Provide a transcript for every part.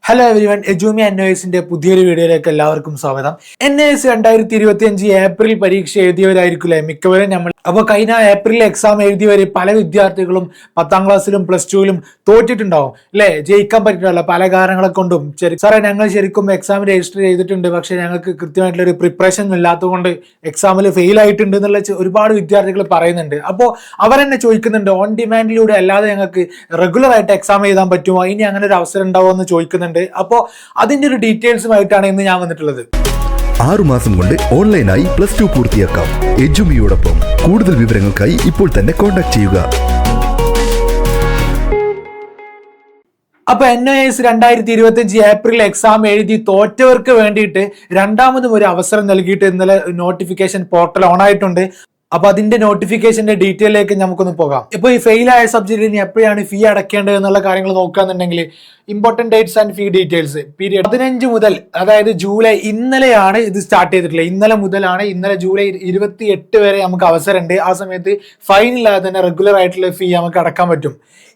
Hello everyone, എജൂമി NOSന്റെ പുതിയൊരു വീഡിയോയിലേക്ക് എല്ലാവർക്കും സ്വാഗതം. NOS 2025 ഏപ്രിൽ പരീക്ഷ എഴുതിയവരായിരിക്കില്ലേ മിക്കവരും നമ്മൾ. അപ്പോൾ കഴിഞ്ഞ ഏപ്രിൽ എക്സാം എഴുതിയവർ പല വിദ്യാർത്ഥികളും 10ാം ക്ലാസ്സിലും +2ലും തോറ്റിട്ടുണ്ടാവും അല്ലേ, ജയിക്കാൻ പറ്റില്ല പല കാരണങ്ങളെ കൊണ്ടും. സാറേ ഞങ്ങൾ ശരിക്കും എക്സാം രജിസ്റ്റർ ചെയ്തിട്ടുണ്ട്, പക്ഷെ ഞങ്ങൾക്ക് കൃത്യമായിട്ടുള്ള ഒരു പ്രിപ്പറേഷൻ ഇല്ലാത്തതുകൊണ്ട് എക്സാമിൽ ഫെയിൽ ആയിട്ടുണ്ട് എന്നുള്ള ഒരുപാട് വിദ്യാർത്ഥികൾ പറയുന്നുണ്ട്. അപ്പോൾ അവരെന്നെ ചോദിക്കുന്നുണ്ട്, ഓൺ ഡിമാൻഡിലൂടെ അല്ലാതെ ഞങ്ങൾക്ക് റെഗുലർ ആയിട്ട് എക്സാം എഴുതാൻ പറ്റുമോ, ഇനി അങ്ങനെ ഒരു അവസരം ഉണ്ടാവുമോ എന്ന് ചോദിക്കുന്നുണ്ട്. അപ്പോൾ അതിന്റെ ഒരു ഡീറ്റെയിൽസുമായിട്ടാണ് ഇന്ന് ഞാൻ വന്നിട്ടുള്ളത്. 6 മാസം കൊണ്ട് ഓൺലൈനായി +2 പൂർത്തിയാക്കാം. എജുമിയോടൊപ്പം കൂടുതൽ വിവരങ്ങൾക്കായി ഇപ്പോൾ തന്നെ കോൺടാക്ട് ചെയ്യുക. അപ്പൊ NOS 2025 ഏപ്രിൽ എക്സാം എഴുതി തോറ്റവർക്ക് വേണ്ടിയിട്ട് രണ്ടാമതും ഒരു അവസരം നൽകിയിട്ട് ഇന്നലെ നോട്ടിഫിക്കേഷൻ പോർട്ടൽ ഓൺ ആയിട്ടുണ്ട്. അപ്പൊ അതിന്റെ നോട്ടിഫിക്കേഷന്റെ ഡീറ്റെയിലേക്ക് നമുക്കൊന്ന് പോകാം. ഇപ്പൊ ഈ ഫെയിൽ ആയ സബ്ജക്റ്റിന് എപ്പോഴാണ് ഫീ അടക്കേണ്ടത് എന്നുള്ള കാര്യങ്ങൾ നോക്കുകയാണെന്നുണ്ടെങ്കിൽ important dates and fee details period 15 മുതൽ, അതായത് ജൂലൈ, ഇന്നലെയാണ് ഇത് സ്റ്റാർട്ട് ചെയ്തിട്ടുള്ളത്. ഇന്നലെ മുതലാണ്, ഇന്നലെ ജൂലൈ 28 വരെ നമുക്ക് അവസരമുണ്ട്. ആ സമയത്ത് ഫൈൻ ഇല്ലാതെ തന്നെ റെഗുലർ ആയിട്ടുള്ള ഫീ നമുക്ക് അടക്കാൻ പറ്റും.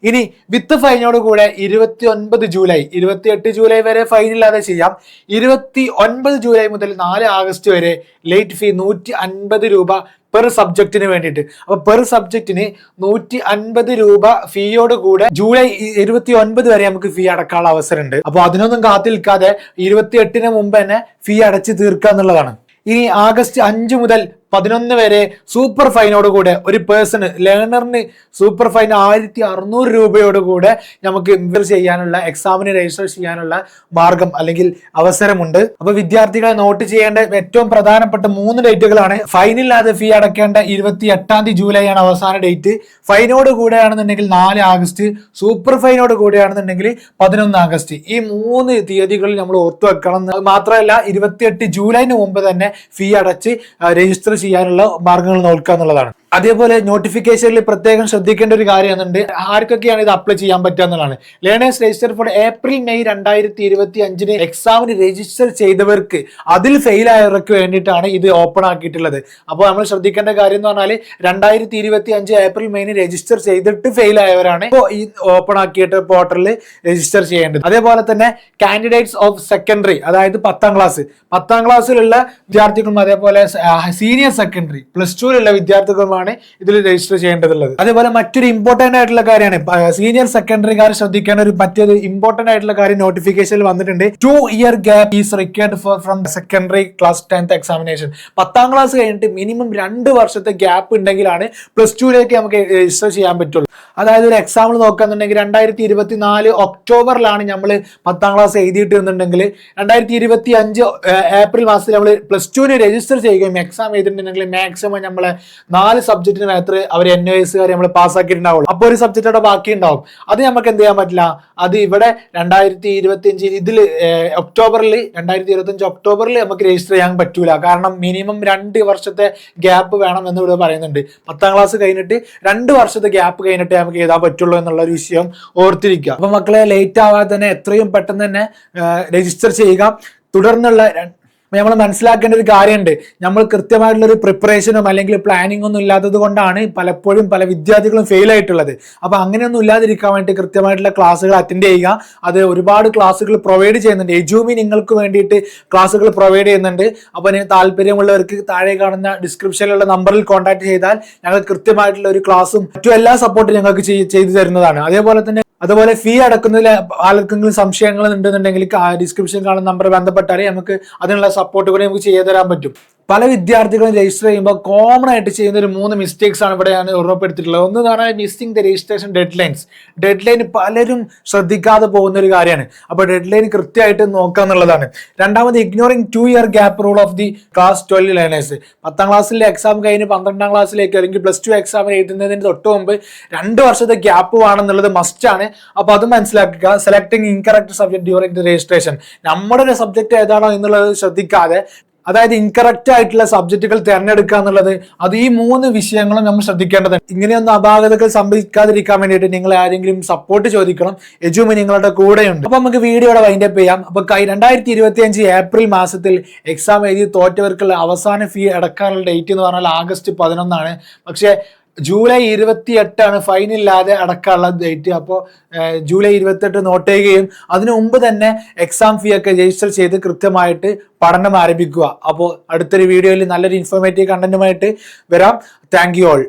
ഇനി വിത്ത് ഫൈനോട് കൂടെ 29 ജൂലൈ, 28 ജൂലൈ വരെ ഫൈൻ ഇല്ലാതെ ചെയ്യാം. 29 ജൂലൈ മുതൽ 4 ആഗസ്റ്റ് വരെ ലേറ്റ് ഫീ 150 രൂപ പെർ സബ്ജക്റ്റിന് വേണ്ടിയിട്ട്. അപ്പൊ പെർ സബ്ജക്റ്റിന് 150 രൂപ ഫീയോട് കൂടെ ജൂലൈ 29 വരെ നമുക്ക് ഫീ അടക്കാനുള്ള അവസരമുണ്ട്. അപ്പൊ അതിനൊന്നും കാത്തിരിക്കാതെ 28-ന് മുമ്പ് തന്നെ ഫീ അടച്ച് തീർക്കുക എന്നുള്ളതാണ്. ഇനി ആഗസ്റ്റ് 5 മുതൽ 11 വരെ സൂപ്പർ ഫൈനോട് കൂടെ ഒരു പേഴ്സണ്, ലേണറിന് സൂപ്പർ ഫൈൻ 1600 രൂപയോട് കൂടെ നമുക്ക് ചെയ്യാനുള്ള, എക്സാമിന് രജിസ്റ്റർ ചെയ്യാനുള്ള മാർഗം അല്ലെങ്കിൽ അവസരമുണ്ട്. അപ്പൊ വിദ്യാർത്ഥികളെ നോട്ട് ചെയ്യേണ്ട ഏറ്റവും പ്രധാനപ്പെട്ട 3 ഡേറ്റുകളാണ്. ഫൈനില്ലാതെ ഫീ അടക്കേണ്ട 28 ജൂലൈ ആണ് അവസാന ഡേറ്റ്. ഫൈനോട് കൂടെയാണെന്നുണ്ടെങ്കിൽ 4 ആഗസ്റ്റ്, സൂപ്പർ ഫൈനോട് കൂടെയാണെന്നുണ്ടെങ്കിൽ 11 ആഗസ്റ്റ്. ഈ 3 തീയതികളിൽ നമ്മൾ ഓർത്തു വെക്കണം. മാത്രമല്ല 28 ജൂലൈന് മുമ്പ് തന്നെ ഫീ അടച്ച് രജിസ്റ്റർ ചെയ്യാനുള്ള മാർഗങ്ങൾ നോക്കുക എന്നുള്ളതാണ്. അതേപോലെ നോട്ടിഫിക്കേഷനിൽ പ്രത്യേകം ശ്രദ്ധിക്കേണ്ട ഒരു കാര്യമുണ്ട്, ആർക്കൊക്കെയാണ് ഇത് അപ്ലൈ ചെയ്യാൻ പറ്റുക എന്നുള്ളതാണ്. Learners register four April May 2025 എക്സാമിന് രജിസ്റ്റർ ചെയ്തവർക്ക്, അതിൽ ഫെയിൽ ആയവർക്ക് വേണ്ടിയിട്ടാണ് ഇത് ഓപ്പൺ ആക്കിയിട്ടുള്ളത്. അപ്പോൾ നമ്മൾ ശ്രദ്ധിക്കേണ്ട കാര്യം എന്ന് പറഞ്ഞാൽ 2025 ഏപ്രിൽ മെയിന് രജിസ്റ്റർ ചെയ്തിട്ട് ഫെയിൽ ആയവരാണ് ഇപ്പോൾ ഈ ഓപ്പൺ ആക്കിയിട്ട് പോർട്ടലിൽ രജിസ്റ്റർ ചെയ്യേണ്ടത്. അതേപോലെ തന്നെ കാൻഡിഡേറ്റ്സ് ഓഫ് സെക്കൻഡറി, അതായത് 10ാം ക്ലാസ്സിലുള്ള വിദ്യാർത്ഥികളും അതേപോലെ സീനിയർ സെക്കൻഡറി +2ലുള്ള വിദ്യാർത്ഥികളുമാണ് ഇതിൽ രജിസ്റ്റർ ചെയ്യേണ്ടതുള്ളത്. അതേപോലെ മറ്റൊരു ഇമ്പോർട്ടന്റ് ആയിട്ടുള്ള കാര്യമാണ്, സീനിയർ സെക്കൻഡറിക്കാർ ശ്രദ്ധിക്കേണ്ട ഒരു മറ്റൊരു ഇമ്പോർട്ടന്റ് ആയിട്ടുള്ള കാര്യം നോട്ടിഫിക്കേഷനിൽ വന്നിട്ടുണ്ട്. 2 year gap is required from secondary class 10th examination. 10ാം class കഴിഞ്ഞിട്ട് മിനിമം 2 വർഷത്തെ ഗ്യാപ്പ് ഉണ്ടെങ്കിലാണ് +2ലേക്ക് നമുക്ക് രജിസ്റ്റർ ചെയ്യാൻ പറ്റുള്ളൂ. അതായത് ഒരു എക്സാമ്പിൾ നോക്കുകയാണെന്നുണ്ടെങ്കിൽ 2024 ഒക്ടോബറിലാണ് നമ്മൾ 10ാം ക്ലാസ് എഴുതിയിട്ടുണ്ടെങ്കിൽ 2025 ഏപ്രിൽ മാസത്തിൽ നമ്മൾ +2ന് രജിസ്റ്റർ ചെയ്യുകയും എക്സാം എഴുതിയിട്ടുണ്ടെങ്കിൽ മാക്സിമം നമ്മളെ 4 സബ്ജക്റ്റിന് മാത്രമേ അവർ NOSകാർ നമ്മൾ പാസ്സാക്കിയിട്ടുണ്ടാവുള്ളൂ. അപ്പോൾ ഒരു സബ്ജക്റ്റ് അവിടെ ബാക്കി ഉണ്ടാവും. അത് നമുക്ക് എന്ത് ചെയ്യാൻ പറ്റില്ല. അത് ഇവിടെ 2025 ഇതിൽ 2025 ഒക്ടോബറിൽ നമുക്ക് രജിസ്റ്റർ ചെയ്യാൻ പറ്റൂല. കാരണം മിനിമം 2 വർഷത്തെ ഗ്യാപ്പ് വേണം എന്ന് ഇവിടെ പറയുന്നുണ്ട്. 10ാം ക്ലാസ് കഴിഞ്ഞിട്ട് 2 വർഷത്തെ ഗ്യാപ്പ് കഴിഞ്ഞിട്ട് നമുക്ക് എഴുതാൻ പറ്റുള്ളൂ എന്നുള്ള ഒരു വിഷയം ഓർത്തിരിക്കുക. അപ്പൊ മക്കളെ, ലേറ്റ് ആവാതെ തന്നെ എത്രയും പെട്ടെന്ന് തന്നെ രജിസ്റ്റർ ചെയ്യുക. തുടർന്നുള്ള നമ്മൾ മനസ്സിലാക്കേണ്ട ഒരു കാര്യമുണ്ട്, നമ്മൾ കൃത്യമായിട്ടുള്ള ഒരു പ്രിപ്പറേഷനും അല്ലെങ്കിൽ പ്ലാനിങ് ഒന്നും ഇല്ലാത്തത് കൊണ്ടാണ് പലപ്പോഴും പല വിദ്യാർത്ഥികളും ഫെയിൽ ആയിട്ടുള്ളത്. അപ്പൊ അങ്ങനെയൊന്നും ഇല്ലാതിരിക്കാൻ വേണ്ടി കൃത്യമായിട്ടുള്ള ക്ലാസ്സുകൾ അറ്റൻഡ് ചെയ്യുക. അത് ഒരുപാട് ക്ലാസ്സുകൾ പ്രൊവൈഡ് ചെയ്യുന്നുണ്ട്. എജൂമി നിങ്ങൾക്ക് വേണ്ടിയിട്ട് ക്ലാസ്സുകൾ പ്രൊവൈഡ് ചെയ്യുന്നുണ്ട്. അപ്പൊ താല്പര്യമുള്ളവർക്ക് താഴെ കാണുന്ന ഡിസ്ക്രിപ്ഷനിലുള്ള നമ്പറിൽ കോൺടാക്ട് ചെയ്താൽ ഞങ്ങൾ കൃത്യമായിട്ടുള്ള ഒരു ക്ലാസ്സും മറ്റു എല്ലാ സപ്പോർട്ടും ഞങ്ങൾക്ക് ചെയ്തു തരുന്നതാണ്. അതുപോലെ ഫീ അടക്കുന്നതിൽ ആർക്കെങ്കിലും സംശയങ്ങൾ ഉണ്ടെന്നുണ്ടെങ്കിൽ ഡിസ്ക്രിപ്ഷൻ കാണുന്ന നമ്പർ ബന്ധപ്പെട്ടാൽ നമുക്ക് അതിനുള്ള സപ്പോർട്ട് കൂടി നമുക്ക് ചെയ്തു തരാൻ പറ്റും. പല വിദ്യാർത്ഥികളും രജിസ്റ്റർ ചെയ്യുമ്പോൾ കോമൺ ആയിട്ട് ചെയ്യുന്ന ഒരു 3 മിസ്റ്റേക്സ് ആണ് ഇവിടെ ഞാൻ ഉറപ്പെടുത്തിയിട്ടുള്ളത്. ഒന്ന് പറഞ്ഞാൽ missing the registration dead line പലരും ശ്രദ്ധിക്കാതെ പോകുന്ന ഒരു കാര്യമാണ്. അപ്പോൾ ഡെഡ് ലൈൻ കൃത്യമായിട്ട് നോക്കുക എന്നുള്ളതാണ്. രണ്ടാമത്, ignoring 2 year gap rule of the class 12 learners. 10ാം ക്ലാസ്സിലെ എക്സാം കഴിഞ്ഞ് 12ാം ക്ലാസ്സിലേക്ക് അല്ലെങ്കിൽ +2 എക്സാമിന് എഴുതുന്നതിന് തൊട്ട് മുമ്പ് 2 വർഷത്തെ ഗ്യാപ്പ് വേണമെന്നുള്ളത് മസ്റ്റ് ആണ്. അപ്പൊ അത് മനസ്സിലാക്കുക. Selecting incorrect subject during the registration, നമ്മുടെ ഒരു സബ്ജക്ട് ഏതാണോ എന്നുള്ളത് ശ്രദ്ധിക്കാതെ, അതായത് ഇൻകറക്റ്റ് ആയിട്ടുള്ള സബ്ജക്റ്റുകൾ തിരഞ്ഞെടുക്കുക എന്നുള്ളത്, അത് ഈ 3 വിഷയങ്ങളും നമ്മൾ ശ്രദ്ധിക്കേണ്ടതുണ്ട്. ഇങ്ങനെയൊന്നും അപാകതകൾ സംഭവിക്കാതിരിക്കാൻ വേണ്ടിയിട്ട് നിങ്ങൾ ആരെങ്കിലും സപ്പോർട്ട് ചോദിക്കണം. എജൂമി നിങ്ങളുടെ കൂടെയുണ്ട്. അപ്പൊ നമുക്ക് വീഡിയോയുടെ വൈൻഡ് അപ്പ് ചെയ്യാം. അപ്പൊ 2025 ഏപ്രിൽ മാസത്തിൽ എക്സാം എഴുതി തോറ്റവർക്കുള്ള അവസാന ഫീ അടക്കാനുള്ള ഡേറ്റ് എന്ന് പറഞ്ഞാൽ ആഗസ്റ്റ് 11 ആണ്. പക്ഷേ ജൂലൈ 28 ഫൈൻ ഇല്ലാതെ അടക്കമുള്ള ഡേറ്റ്. അപ്പോൾ ജൂലൈ 28 നോട്ട് ചെയ്യുകയും അതിനു മുമ്പ് തന്നെ എക്സാം ഫീ ഒക്കെ രജിസ്റ്റർ ചെയ്ത് കൃത്യമായിട്ട് പഠനം ആരംഭിക്കുക. അപ്പോൾ അടുത്തൊരു വീഡിയോയിൽ നല്ലൊരു ഇൻഫോർമേറ്റീവ് കണ്ടന്റുമായിട്ട് വരാം. Thank you all.